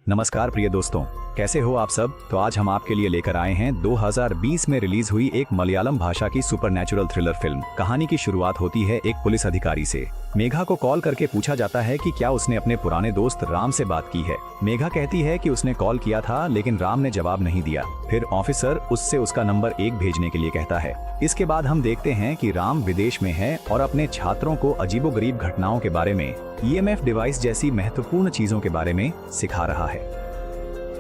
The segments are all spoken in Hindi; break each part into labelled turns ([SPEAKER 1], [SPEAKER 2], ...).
[SPEAKER 1] नमस्कार प्रिय दोस्तों, कैसे हो आप सब। तो आज हम आपके लिए लेकर आए हैं 2020 में रिलीज हुई एक मलयालम भाषा की सुपरनैचुरल थ्रिलर फिल्म। कहानी की शुरुआत होती है एक पुलिस अधिकारी से। मेघा को कॉल करके पूछा जाता है कि क्या उसने अपने पुराने दोस्त राम से बात की है। मेघा कहती है कि उसने कॉल किया था लेकिन राम ने जवाब नहीं दिया। फिर ऑफिसर उससे उसका नंबर 1 भेजने के लिए कहता है। इसके बाद हम देखते हैं कि राम विदेश में है और अपने छात्रों को अजीबोगरीब घटनाओं के बारे में, EMF डिवाइस जैसी महत्वपूर्ण चीजों के बारे में सिखा रहा है।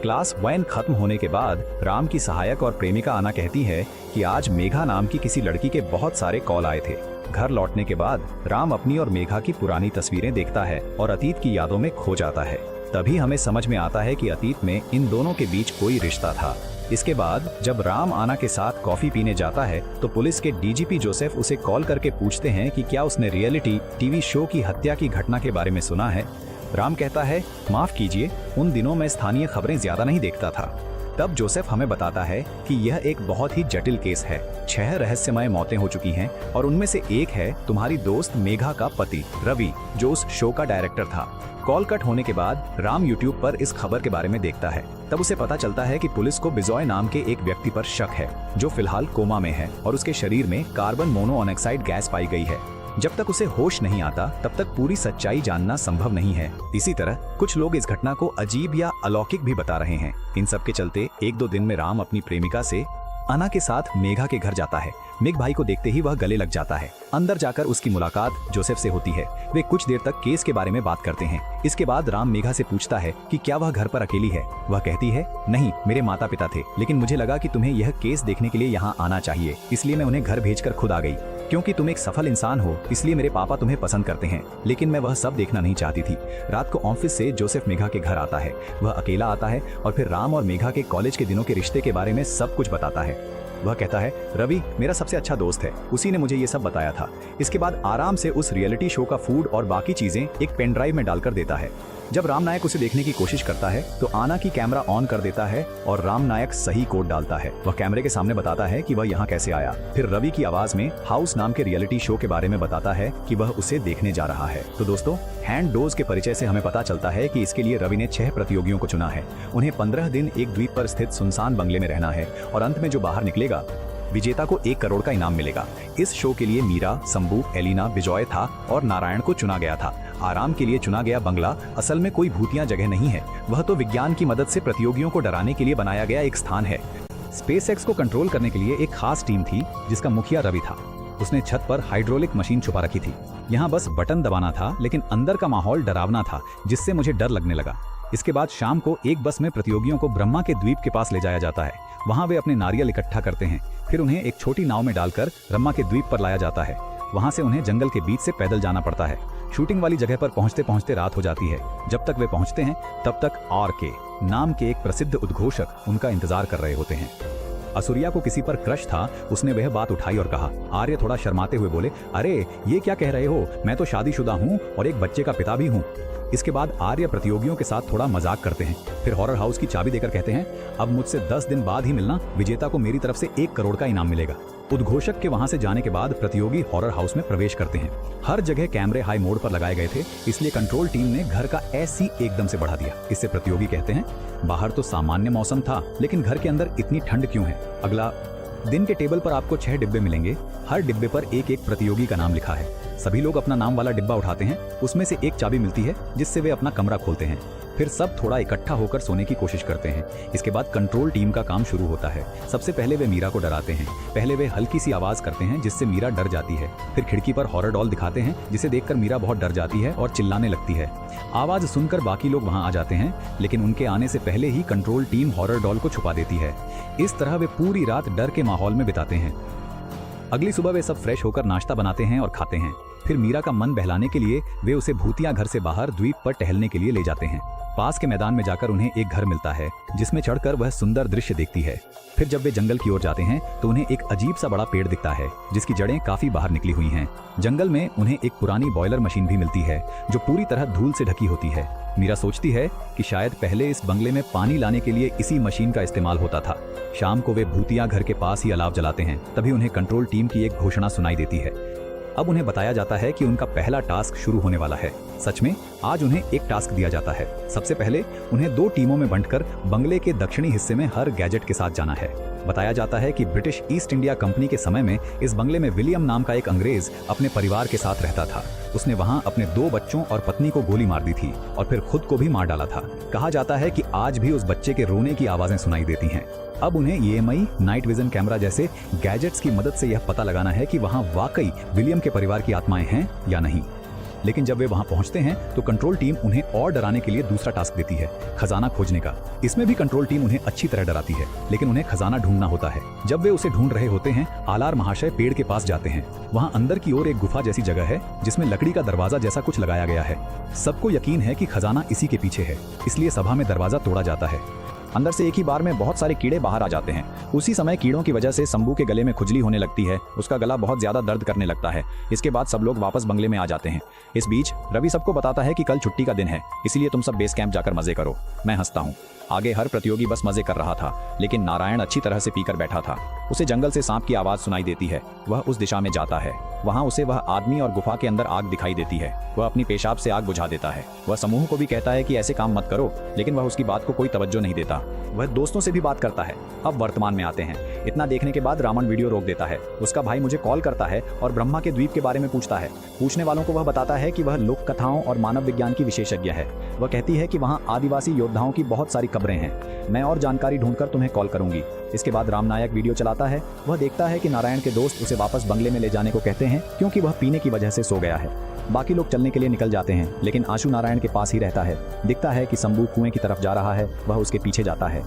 [SPEAKER 1] क्लास 1 खत्म होने के बाद राम की सहायक और प्रेमिका आना कहती है कि आज मेघा नाम की किसी लड़की के बहुत सारे कॉल आए थे। घर लौटने के बाद राम अपनी और मेघा की पुरानी तस्वीरें देखता है और अतीत की यादों में खो जाता है। तभी हमें समझ में आता है कि अतीत में इन दोनों के बीच कोई रिश्ता था। इसके बाद जब राम आना के साथ कॉफी पीने जाता है तो पुलिस के DGP जोसेफ उसे कॉल करके पूछते हैं कि क्या उसने रियलिटी TV शो की हत्या की घटना के बारे में सुना है। राम कहता है, माफ कीजिए, उन दिनों मैं स्थानीय खबरें ज्यादा नहीं देखता था। तब जोसेफ हमें बताता है कि यह एक बहुत ही जटिल केस है। 6 रहस्यमय मौतें हो चुकी हैं और उनमें से एक है तुम्हारी दोस्त मेघा का पति रवि, जो उस शो का डायरेक्टर था। कॉल कट होने के बाद राम YouTube पर इस खबर के बारे में देखता है। तब उसे पता चलता है कि पुलिस को बिजॉय नाम के एक व्यक्ति पर शक है, जो फिलहाल कोमा में है और उसके शरीर में कार्बन मोनोऑक्साइड गैस पाई गई है। जब तक उसे होश नहीं आता तब तक पूरी सच्चाई जानना संभव नहीं है। इसी तरह कुछ लोग इस घटना को अजीब या अलौकिक भी बता रहे हैं। इन सब के चलते 1-2 दिन में राम अपनी प्रेमिका से अना के साथ मेघा के घर जाता है। मेघ भाई को देखते ही वह गले लग जाता है। अंदर जाकर उसकी मुलाकात जोसेफ से होती है। वे कुछ देर तक केस के बारे में बात करते हैं। इसके बाद राम मेघा से पूछता है कि क्या वह घर पर अकेली है। वह कहती है, नहीं, मेरे माता पिता थे, लेकिन मुझे लगा कि तुम्हें यह केस देखने के लिए यहाँ आना चाहिए, इसलिए मैं उन्हें घर भेजकर खुद आ गई। क्योंकि तुम एक सफल इंसान हो इसलिए मेरे पापा तुम्हें पसंद करते हैं, लेकिन मैं वह सब देखना नहीं चाहती थी। रात को ऑफिस से जोसेफ मेघा के घर आता है। वह अकेला आता है और फिर राम और मेघा के कॉलेज के दिनों के रिश्ते के बारे में सब कुछ बताता है। वह कहता है, रवि मेरा सबसे अच्छा दोस्त है, उसी ने मुझे ये सब बताया था। इसके बाद आराम से उस रियलिटी शो का फूड और बाकी चीजें एक पेन ड्राइव में डालकर देता है। जब राम नायक उसे देखने की कोशिश करता है तो आना की कैमरा ऑन कर देता है और राम नायक सही कोड डालता है। वह कैमरे के सामने बताता है कि वह यहाँ कैसे आया। फिर रवि की आवाज में हाउस नाम के रियलिटी शो के बारे में बताता है कि वह उसे देखने जा रहा है। तो दोस्तों, हैंड डोज के परिचय से हमें पता चलता है कि इसके लिए रवि ने 6 प्रतियोगियों को चुना है। उन्हें 15 दिन एक द्वीप पर स्थित सुनसान बंगले में रहना है और अंत में जो बाहर निकलेगा विजेता को 1 करोड़ का इनाम मिलेगा। इस शो के लिए मीरा, शंभू, एलिना, बिजॉय था और नारायण को चुना गया था। आराम के लिए चुना गया बंगला असल में कोई भूतिया जगह नहीं है, वह तो विज्ञान की मदद से प्रतियोगियों को डराने के लिए बनाया गया एक स्थान है। स्पेसएक्स को कंट्रोल करने के लिए एक खास टीम थी जिसका मुखिया रवि था। उसने छत पर हाइड्रोलिक मशीन छुपा रखी थी। यहाँ बस बटन दबाना था, लेकिन अंदर का माहौल डरावना था जिससे मुझे डर लगने लगा। इसके बाद शाम को एक बस में प्रतियोगियों को ब्रह्मा के द्वीप के पास ले जाया जाता है। वहाँ वे अपने नारियल इकट्ठा करते हैं। फिर उन्हें एक छोटी नाव में डालकर ब्रह्मा के द्वीप पर लाया जाता है। वहाँ से उन्हें जंगल के बीच से पैदल जाना पड़ता है। शूटिंग वाली जगह पर पहुँचते पहुँचते रात हो जाती है। जब तक वे पहुँचते हैं तब तक RK नाम के एक प्रसिद्ध उद्घोषक उनका इंतजार कर रहे होते हैं। असुरिया को किसी पर क्रश था, उसने वह बात उठाई और कहा। आर्य थोड़ा शर्माते हुए बोले, अरे ये क्या कह रहे हो, मैं तो शादीशुदा हूँ और एक बच्चे का पिता भी हूँ। इसके बाद आर्य प्रतियोगियों के साथ थोड़ा मजाक करते हैं। फिर हॉरर हाउस की चाबी देकर कहते हैं, अब मुझसे 10 दिन बाद ही मिलना, विजेता को मेरी तरफ से 1 करोड़ का इनाम मिलेगा। उद्घोषक के वहां से जाने के बाद प्रतियोगी हॉरर हाउस में प्रवेश करते हैं। हर जगह कैमरे हाई मोड पर लगाए गए थे, इसलिए कंट्रोल टीम ने घर का AC एकदम से बढ़ा दिया। इससे प्रतियोगी कहते हैं, बाहर तो सामान्य मौसम था, लेकिन घर के अंदर इतनी ठंड क्यों है। अगला दिन के टेबल पर आपको 6 डिब्बे मिलेंगे। हर डिब्बे पर एक प्रतियोगी का नाम लिखा है। सभी लोग अपना नाम वाला डिब्बा उठाते हैं। उसमें से एक चाबी मिलती है जिससे वे अपना कमरा खोलते हैं। फिर सब थोड़ा इकट्ठा होकर सोने की कोशिश करते हैं। इसके बाद कंट्रोल टीम का काम शुरू होता है। सबसे पहले वे मीरा को डराते हैं। पहले वे हल्की सी आवाज करते हैं जिससे मीरा डर जाती है। फिर खिड़की पर हॉरर डॉल दिखाते हैं जिसे देखकर मीरा बहुत डर जाती है और चिल्लाने लगती है। आवाज सुनकर बाकी लोग वहां आ जाते हैं, लेकिन उनके आने से पहले ही कंट्रोल टीम हॉरर डॉल को छुपा देती है। इस तरह वे पूरी रात डर के माहौल में बिताते हैं। अगली सुबह वे सब फ्रेश होकर नाश्ता बनाते हैं और खाते हैं। फिर मीरा का मन बहलाने के लिए वे उसे भूतिया घर से बाहर द्वीप पर टहलने के लिए ले जाते हैं। पास के मैदान में जाकर उन्हें एक घर मिलता है जिसमें चढ़कर वह सुंदर दृश्य देखती है। फिर जब वे जंगल की ओर जाते हैं तो उन्हें एक अजीब सा बड़ा पेड़ दिखता है जिसकी जड़ें काफी बाहर निकली हुई हैं। जंगल में उन्हें एक पुरानी बॉयलर मशीन भी मिलती है जो पूरी तरह धूल से ढकी होती है। मीरा सोचती है कि शायद पहले इस बंगले में पानी लाने के लिए इसी मशीन का इस्तेमाल होता था। शाम को वे भूतिया घर के पास ही अलाव जलाते हैं। तभी उन्हें कंट्रोल टीम की एक घोषणा सुनाई देती है। अब उन्हें बताया जाता है कि उनका पहला टास्क शुरू होने वाला है। सच में आज उन्हें एक टास्क दिया जाता है। सबसे पहले उन्हें 2 टीमों में बांटकर बंगले के दक्षिणी हिस्से में हर गैजेट के साथ जाना है। बताया जाता है कि ब्रिटिश ईस्ट इंडिया कंपनी के समय में इस बंगले में विलियम नाम का एक अंग्रेज अपने परिवार के साथ रहता था। उसने वहां अपने 2 बच्चों और पत्नी को गोली मार दी थी और फिर खुद को भी मार डाला था। कहा जाता है कि आज भी उस बच्चे के रोने की आवाजें सुनाई देती हैं। अब उन्हें EMI, नाइट विजन कैमरा जैसे गैजेट्स की मदद से यह पता लगाना है कि वहां वाकई विलियम के परिवार की आत्माएं हैं या नहीं। लेकिन जब वे वहां पहुंचते हैं तो कंट्रोल टीम उन्हें और डराने के लिए दूसरा टास्क देती है, खजाना खोजने का। इसमें भी कंट्रोल टीम उन्हें अच्छी तरह डराती है, लेकिन उन्हें खजाना ढूंढना होता है। जब वे उसे ढूंढ रहे होते हैं, आलार महाशय पेड़ के पास जाते हैं। वहां अंदर की ओर एक गुफा जैसी जगह है जिसमें लकड़ी का दरवाजा जैसा कुछ लगाया गया है। सबको यकीन है कि खजाना इसी के पीछे है, इसलिए सभा में दरवाजा तोड़ा जाता है। अंदर से एक ही बार में बहुत सारे कीड़े बाहर आ जाते हैं। उसी समय कीड़ों की वजह से शंभू के गले में खुजली होने लगती है, उसका गला बहुत ज्यादा दर्द करने लगता है। इसके बाद सब लोग वापस बंगले में आ जाते हैं। इस बीच रवि सबको बताता है कि कल छुट्टी का दिन है, इसीलिए तुम सब बेस कैंप जाकर मजे करो। मैं हंसता हूँ। आगे हर प्रतियोगी बस मजे कर रहा था, लेकिन नारायण अच्छी तरह से पीकर बैठा था। उसे जंगल से सांप की आवाज सुनाई देती है। वह उस दिशा में जाता है। वहां उसे वह आदमी और गुफा के अंदर आग दिखाई देती है। वह अपनी पेशाब से आग बुझा देता है। वह समूह को भी कहता है कि ऐसे काम मत करो, लेकिन वह उसकी बात को कोई तवज्जो नहीं देता। वह दोस्तों से भी बात करता है। अब वर्तमान में आते हैं। इतना देखने के बाद रावण वीडियो रोक देता है। उसका भाई मुझे कॉल करता है और ब्रह्मा के द्वीप के बारे में पूछता है। पूछने वालों को वह बताता है कि वह लोक कथाओं और मानव विज्ञान की विशेषज्ञ है। वह कहती है कि वहाँ आदिवासी योद्धाओं की बहुत सारी कब्रें हैं। मैं और जानकारी ढूंढकर तुम्हें कॉल करूंगी। इसके बाद रामनायक वीडियो चलाता है। वह देखता है कि नारायण के दोस्त उसे वापस बंगले में ले जाने को कहते हैं, क्योंकि वह पीने की वजह से सो गया है। बाकी लोग चलने के लिए निकल जाते हैं, लेकिन आशु नारायण के पास ही रहता है। दिखता है कि शंभू कुएं की तरफ जा रहा है। वह उसके पीछे जाता है,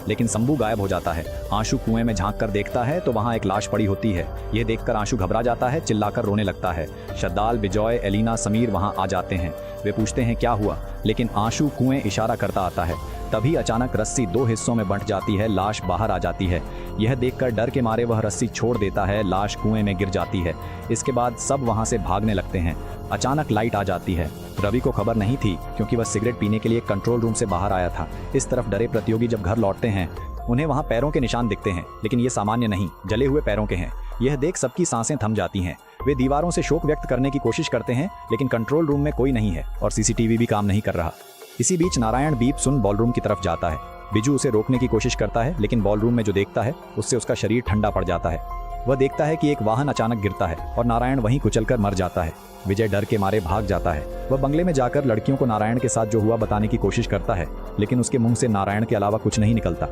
[SPEAKER 1] लेकिन शंभू गायब हो जाता है। आशु कुएं में झांक कर देखता है तो वहां एक लाश पड़ी होती है। यह देखकर आशु घबरा जाता है, चिल्लाकर रोने लगता है। श्रद्धाल, विजय, एलिना, समीर वहां आ जाते हैं। वे पूछते हैं क्या हुआ, लेकिन आशु कुएं इशारा करता आता है। तभी अचानक रस्सी 2 हिस्सों में बंट जाती है। लाश बाहर आ जाती है। यह देखकर डर के मारे वह रस्सी छोड़ देता है। लाश कुएं में गिर जाती है। इसके बाद सब वहां से भागने लगते हैं। अचानक लाइट आ जाती है। रवि को खबर नहीं थी, क्योंकि वह सिगरेट पीने के लिए कंट्रोल रूम से बाहर आया था। इस तरफ डरे प्रतियोगी जब घर लौटते हैं, उन्हें वहां पैरों के निशान दिखते हैं, लेकिन ये सामान्य नहीं, जले हुए पैरों के हैं। यह देख सबकी सांसें थम जाती हैं। वे दीवारों से शोक व्यक्त करने की कोशिश करते हैं, लेकिन कंट्रोल रूम में कोई नहीं है और CCTV भी काम नहीं कर रहा। इसी बीच नारायण बीप सुन बॉलरूम की तरफ जाता है। बिजू उसे रोकने की कोशिश करता है, लेकिन बॉलरूम में जो देखता है उससे उसका शरीर ठंडा पड़ जाता है। वह देखता है कि एक वाहन अचानक गिरता है और नारायण वहीं कुचलकर मर जाता है। विजय डर के मारे भाग जाता है। वह बंगले में जाकर लड़कियों को नारायण के साथ जो हुआ बताने की कोशिश करता है, लेकिन उसके मुंह से नारायण के अलावा कुछ नहीं निकलता।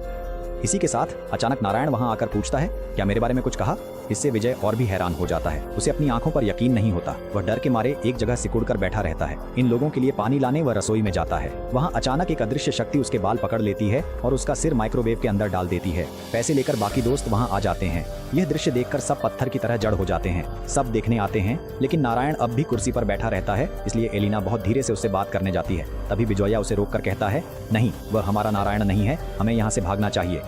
[SPEAKER 1] इसी के साथ अचानक नारायण वहां आकर पूछता है, क्या मेरे बारे में कुछ कहा? इससे विजय और भी हैरान हो जाता है। उसे अपनी आंखों पर यकीन नहीं होता। वह डर के मारे एक जगह सिकुड़कर बैठा रहता है। इन लोगों के लिए पानी लाने वह रसोई में जाता है। वहां अचानक एक अदृश्य शक्ति उसके बाल पकड़ लेती है और उसका सिर माइक्रोवेव के अंदर डाल देती है। पैसे लेकर बाकी दोस्त वहां आ जाते हैं। यह दृश्य देखकर सब पत्थर की तरह जड़ हो जाते हैं। सब देखने आते हैं, लेकिन नारायण अब भी कुर्सी पर बैठा रहता है, इसलिए एलिना बहुत धीरे से उससे बात करने जाती है। तभी विजया उसे रोककर कहता है, नहीं, वह हमारा नारायण नहीं है, हमें यहाँ से भागना चाहिए।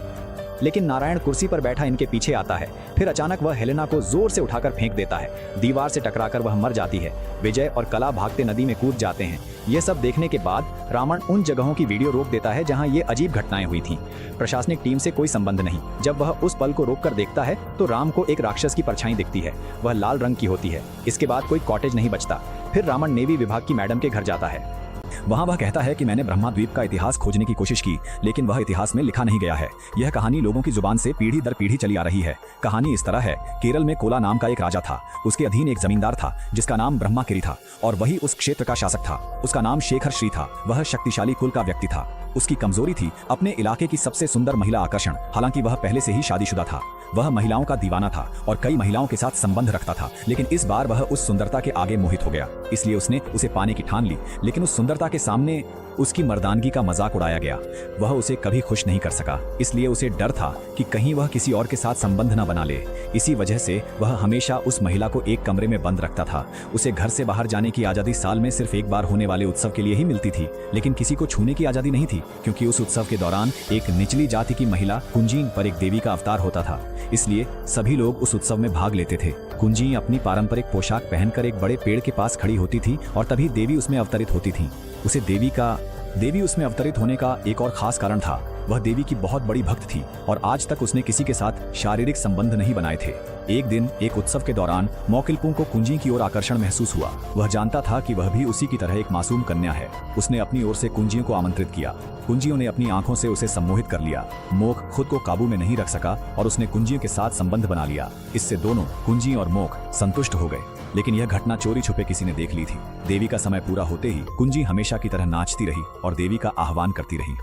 [SPEAKER 1] लेकिन नारायण कुर्सी पर बैठा इनके पीछे आता है। फिर अचानक वह हेलेना को जोर से उठाकर फेंक देता है। दीवार से टकराकर वह मर जाती है। विजय और कला भागते नदी में कूद जाते हैं। यह सब देखने के बाद रावण उन जगहों की वीडियो रोक देता है जहां ये अजीब घटनाएं हुई थीं। प्रशासनिक टीम से कोई संबंध नहीं। जब वह उस पल को रोककर देखता है तो राम को एक राक्षस की परछाई दिखती है। वह लाल रंग की होती है। इसके बाद कोई कॉटेज नहीं बचता। फिर रावण नेवी विभाग की मैडम के घर जाता है। वहां वह कहता है कि मैंने ब्रह्मा द्वीप का इतिहास खोजने की कोशिश की, लेकिन वह इतिहास में लिखा नहीं गया है। यह कहानी लोगों की जुबान से पीढ़ी दर पीढ़ी चली आ रही है। कहानी इस तरह है, केरल में कोला नाम का एक राजा था। उसके अधीन एक जमींदार था जिसका नाम ब्रह्मागिरी था और वही उस क्षेत्र का शासक था। उसका नाम शेखर श्री था। वह शक्तिशाली कुल का व्यक्ति था। उसकी कमजोरी थी अपने इलाके की सबसे सुंदर महिला आकर्षण। हालांकि वह पहले से ही शादीशुदा था। वह महिलाओं का दीवाना था और कई महिलाओं के साथ संबंध रखता था, लेकिन इस बार वह उस सुंदरता के आगे मोहित हो गया। इसलिए उसने उसे पाने की ठान ली, लेकिन उस सुंदरता के सामने उसकी मर्दानगी का मजाक उड़ाया गया। वह उसे कभी खुश नहीं कर सका, इसलिए उसे डर था कि कहीं वह किसी और के साथ संबंध न बना ले। इसी वजह से वह हमेशा उस महिला को एक कमरे में बंद रखता था। उसे घर से बाहर जाने की आजादी साल में सिर्फ एक बार होने वाले उत्सव के लिए ही मिलती थी, लेकिन किसी को छूने की आजादी नहीं थी, क्योंकि उस उत्सव के दौरान एक निचली जाति की महिला कुंजीन पर एक देवी का अवतार होता था। इसलिए सभी लोग उस उत्सव में भाग लेते थे। कुंजी अपनी पारंपरिक पोशाक पहनकर एक बड़े पेड़ के पास खड़ी होती थी और तभी देवी उसमें अवतरित होती थी। देवी उसमें अवतरित होने का एक और खास कारण था। वह देवी की बहुत बड़ी भक्त थी और आज तक उसने किसी के साथ शारीरिक संबंध नहीं बनाए थे। एक दिन एक उत्सव के दौरान मौकिलपुंग को कुंजी की ओर आकर्षण महसूस हुआ। वह जानता था कि वह भी उसी की तरह एक मासूम कन्या है। उसने अपनी ओर से कुंजियों को आमंत्रित किया। कुंजियों ने अपनी आंखों से उसे सम्मोहित कर लिया। मोक खुद को काबू में नहीं रख सका और उसने कुंजियों के साथ संबंध बना लिया। इससे दोनों कुंजी और मोक संतुष्ट हो गए। लेकिन यह घटना चोरी छुपे किसी ने देख ली थी। देवी का समय पूरा होते ही कुंजी हमेशा की तरह नाचती रही और देवी का आह्वान करती रही।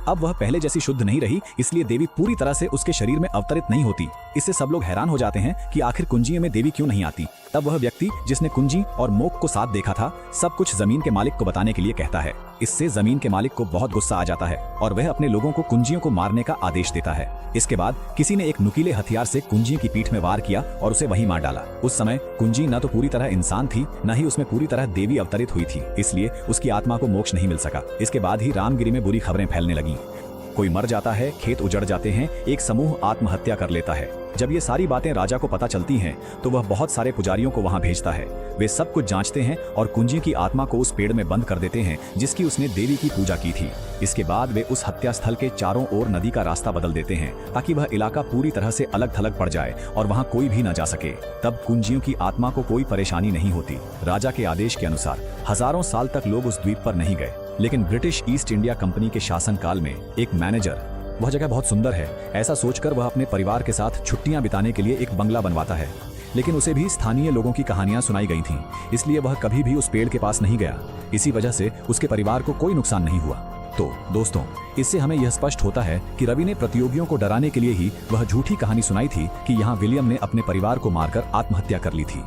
[SPEAKER 1] अब वह पहले जैसी शुद्ध नहीं रही, इसलिए देवी पूरी तरह से उसके शरीर में अवतरित नहीं होती। इससे सब लोग हैरान हो जाते हैं कि आखिर कुंजियों में देवी क्यों नहीं आती। तब वह व्यक्ति जिसने कुंजी और मोक को साथ देखा था सब कुछ जमीन के मालिक को बताने के लिए कहता है। इससे जमीन के मालिक को बहुत गुस्सा आ जाता है और वह अपने लोगों को कुंजियों को मारने का आदेश देता है। इसके बाद किसी ने एक नुकीले हथियार से कुंजियों की पीठ में वार किया और उसे वहीं मार डाला। उस समय कुंजी न तो पूरी तरह इंसान थी, न ही उसमें पूरी तरह देवी अवतरित हुई थी, इसलिए उसकी आत्मा को मोक्ष नहीं मिल सका। इसके बाद ही रामगिरी में बुरी खबरें फैलने लगीं। कोई मर जाता है, खेत उजड़ जाते हैं, एक समूह आत्महत्या कर लेता है। जब ये सारी बातें राजा को पता चलती हैं तो वह बहुत सारे पुजारियों को वहां भेजता है। वे सब कुछ जांचते हैं और कुंजी की आत्मा को उस पेड़ में बंद कर देते हैं जिसकी उसने देवी की पूजा की थी। इसके बाद वे उस हत्या स्थल के चारों ओर नदी का रास्ता बदल देते हैं ताकि वह इलाका पूरी तरह से अलग थलग पड़ जाए और वहां कोई भी न जा सके। तब कुंजियों की आत्मा को कोई परेशानी नहीं होती। राजा के आदेश के अनुसार हजारों साल तक लोग उस द्वीप पर नहीं गए। लेकिन ब्रिटिश ईस्ट इंडिया कंपनी के शासनकाल में एक मैनेजर वह जगह बहुत सुंदर है ऐसा सोचकर वह अपने परिवार के साथ छुट्टियां बिताने के लिए एक बंगला बनवाता है। लेकिन उसे भी स्थानीय लोगों की कहानियां सुनाई गई थीं, इसलिए वह कभी भी उस पेड़ के पास नहीं गया। इसी वजह से उसके परिवार को कोई नुकसान नहीं हुआ। तो दोस्तों, इससे हमें यह स्पष्ट होता है कि रवि ने प्रतियोगियों को डराने के लिए ही वह झूठी कहानी सुनाई थी कि यहाँ विलियम ने अपने परिवार को मारकर आत्महत्या कर ली थी।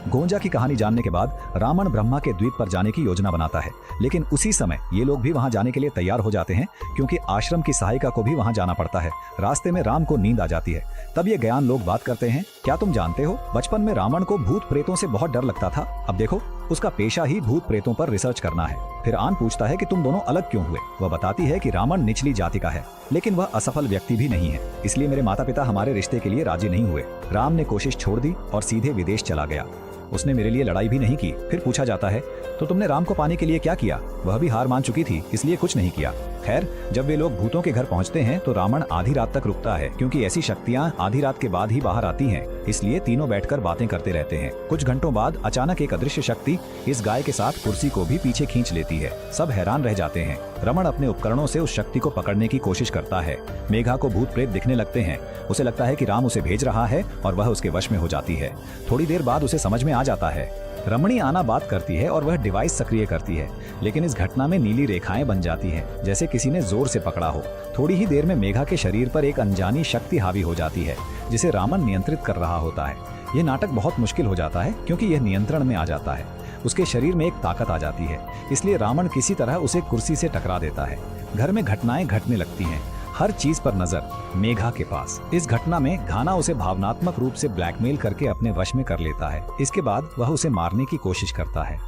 [SPEAKER 1] गोंजा की कहानी जानने के बाद रावण ब्रह्मा के द्वीप पर जाने की योजना बनाता है। लेकिन उसी समय ये लोग भी वहां जाने के लिए तैयार हो जाते हैं क्योंकि आश्रम की सहायिका को भी वहां जाना पड़ता है। रास्ते में राम को नींद आ जाती है। तब ये ज्ञान लोग बात करते हैं, क्या तुम जानते हो बचपन में रावण को भूत प्रेतों से बहुत डर लगता था। अब देखो उसका पेशा ही भूत प्रेतों पर रिसर्च करना है। फिर आन पूछता है कि तुम दोनों अलग क्यों हुए। वह बताती है कि रावण निचली जाति का है लेकिन वह असफल व्यक्ति भी नहीं है, इसलिए मेरे माता पिता हमारे रिश्ते के लिए राजी नहीं हुए। राम ने कोशिश छोड़ दी और सीधे विदेश चला गया। उसने मेरे लिए लड़ाई भी नहीं की। फिर पूछा जाता है तो तुमने राम को पाने के लिए क्या किया। वह भी हार मान चुकी थी इसलिए कुछ नहीं किया। खैर, जब वे लोग भूतों के घर पहुंचते हैं तो रावण आधी रात तक रुकता है क्योंकि ऐसी शक्तियां आधी रात के बाद ही बाहर आती हैं, इसलिए तीनों बैठकर बातें करते रहते हैं। कुछ घंटों बाद अचानक एक अदृश्य शक्ति इस गाय के साथ कुर्सी को भी पीछे खींच लेती है। सब हैरान रह जाते हैं। रमण अपने उपकरणों से उस शक्ति को पकड़ने की कोशिश करता है। मेघा को भूत प्रेत दिखने लगते हैं। उसे लगता है कि राम उसे भेज रहा है और वह उसके वश में हो जाती है। थोड़ी देर बाद उसे समझ में आ जाता है। रमणी आना बात करती है और वह डिवाइस सक्रिय करती है, लेकिन इस घटना में नीली रेखाएं बन जाती हैं जैसे किसी ने जोर से पकड़ा हो। थोड़ी ही देर में मेघा के शरीर पर एक अनजानी शक्ति हावी हो जाती है जिसे रामन नियंत्रित कर रहा होता है। यह नाटक बहुत मुश्किल हो जाता है क्योंकि यह नियंत्रण में आ जाता है। उसके शरीर में एक ताकत आ जाती है, इसलिए रावण किसी तरह उसे कुर्सी से टकरा देता है। घर में घटनाएं घटने लगती हैं। हर चीज पर नजर मेघा के पास। इस घटना में घाना उसे भावनात्मक रूप से ब्लैकमेल करके अपने वश में कर लेता है। इसके बाद वह उसे मारने की कोशिश करता है।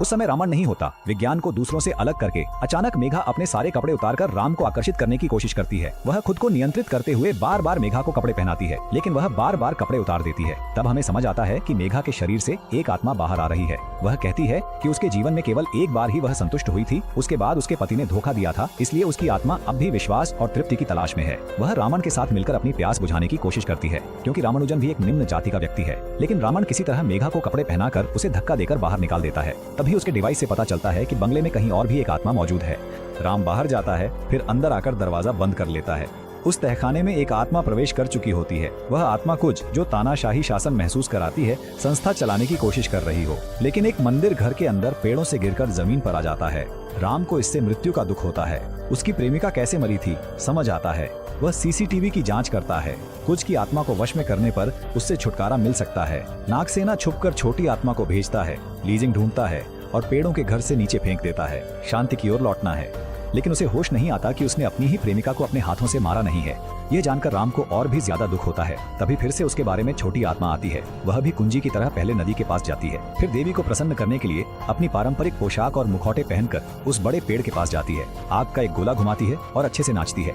[SPEAKER 1] उस समय रावण नहीं होता। विज्ञान को दूसरों से अलग करके अचानक मेघा अपने सारे कपड़े उतारकर राम को आकर्षित करने की कोशिश करती है। वह खुद को नियंत्रित करते हुए बार बार मेघा को कपड़े पहनाती है, लेकिन वह बार बार कपड़े उतार देती है। तब हमें समझ आता है कि मेघा के शरीर से एक आत्मा बाहर आ रही है। वह कहती है कि उसके जीवन में केवल एक बार ही वह संतुष्ट हुई थी, उसके बाद उसके पति ने धोखा दिया था, इसलिए उसकी आत्मा अब भी विश्वास और तृप्ति की तलाश में है। वह रावण के साथ मिलकर अपनी प्यास बुझाने की कोशिश करती है क्योंकि रामानुजन भी एक निम्न जाति का व्यक्ति है। लेकिन रावण किसी तरह मेघा को कपड़े पहनाकर उसे धक्का देकर बाहर निकाल देता है। तभी उसके डिवाइस से पता चलता है कि बंगले में कहीं और भी एक आत्मा मौजूद है। राम बाहर जाता है, फिर अंदर आकर दरवाजा बंद कर लेता है। उस तहखाने में एक आत्मा प्रवेश कर चुकी होती है। वह आत्मा कुछ जो तानाशाही शासन महसूस कराती है, संस्था चलाने की कोशिश कर रही हो। लेकिन एक मंदिर घर के अंदर पेड़ों से गिरकर जमीन पर आ जाता है। राम को इससे मृत्यु का दुख होता है। उसकी प्रेमिका कैसे मरी थी समझ आता है। वह सीसीटीवी की जांच करता है। कुछ की आत्मा को वश में करने पर उससे छुटकारा मिल सकता है। नागसेना छुपकर छोटी आत्मा को भेजता है, लीजिंग ढूंढता है और पेड़ों के घर से नीचे फेंक देता है। शांति की ओर लौटना है, लेकिन उसे होश नहीं आता कि उसने अपनी ही प्रेमिका को अपने हाथों से मारा नहीं है। यह जानकर राम को और भी ज्यादा दुख होता है। तभी फिर से उसके बारे में छोटी आत्मा आती है। वह भी कुंजी की तरह पहले नदी के पास जाती है, फिर देवी को प्रसन्न करने के लिए अपनी पारंपरिक पोशाक और मुखौटे पहनकर उस बड़े पेड़ के पास जाती है। आग का एक गोला घुमाती है और अच्छे से नाचती है।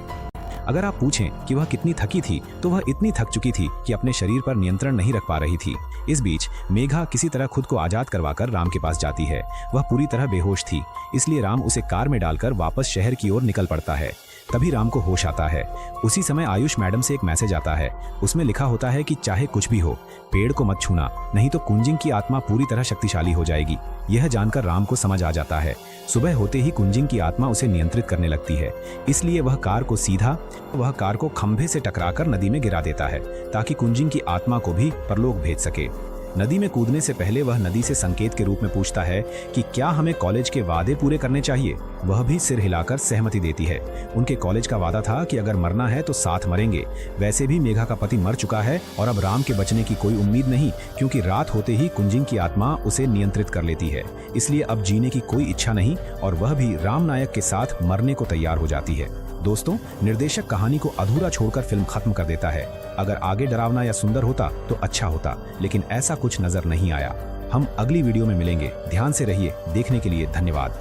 [SPEAKER 1] अगर आप पूछें कि वह कितनी थकी थी तो वह इतनी थक चुकी थी कि अपने शरीर पर नियंत्रण नहीं रख पा रही थी। इस बीच मेघा किसी तरह खुद को आजाद करवाकर राम के पास जाती है। वह पूरी तरह बेहोश थी, इसलिए राम उसे कार में डालकर वापस शहर की ओर निकल पड़ता है।
[SPEAKER 2] तभी राम को होश आता है। उसी समय आयुष मैडम से एक मैसेज आता है। उसमें लिखा होता है कि चाहे कुछ भी हो, पेड़ को मत छूना, नहीं तो कुंजिंग की आत्मा पूरी तरह शक्तिशाली हो जाएगी। यह जानकर राम को समझ आ जाता है। सुबह होते ही कुंजिंग की आत्मा उसे नियंत्रित करने लगती है, इसलिए वह कार को खंभे से टकराकर नदी में गिरा देता है ताकि कुंजिंग की आत्मा को भी परलोक भेज सके। नदी में कूदने से पहले वह नदी से संकेत के रूप में पूछता है कि क्या हमें कॉलेज के वादे पूरे करने चाहिए। वह भी सिर हिलाकर सहमति देती है। उनके कॉलेज का वादा था कि अगर मरना है तो साथ मरेंगे। वैसे भी मेघा का पति मर चुका है और अब राम के बचने की कोई उम्मीद नहीं, क्योंकि रात होते ही कुंजिंग की आत्मा उसे नियंत्रित कर लेती है। इसलिए अब जीने की कोई इच्छा नहीं और वह भी राम नायक के साथ मरने को तैयार हो जाती है। दोस्तों, निर्देशक कहानी को अधूरा छोड़कर फिल्म खत्म कर देता है। अगर आगे डरावना या सुंदर होता तो अच्छा होता, लेकिन ऐसा कुछ नजर नहीं आया। हम अगली वीडियो में मिलेंगे। ध्यान से रहिए। देखने के लिए धन्यवाद।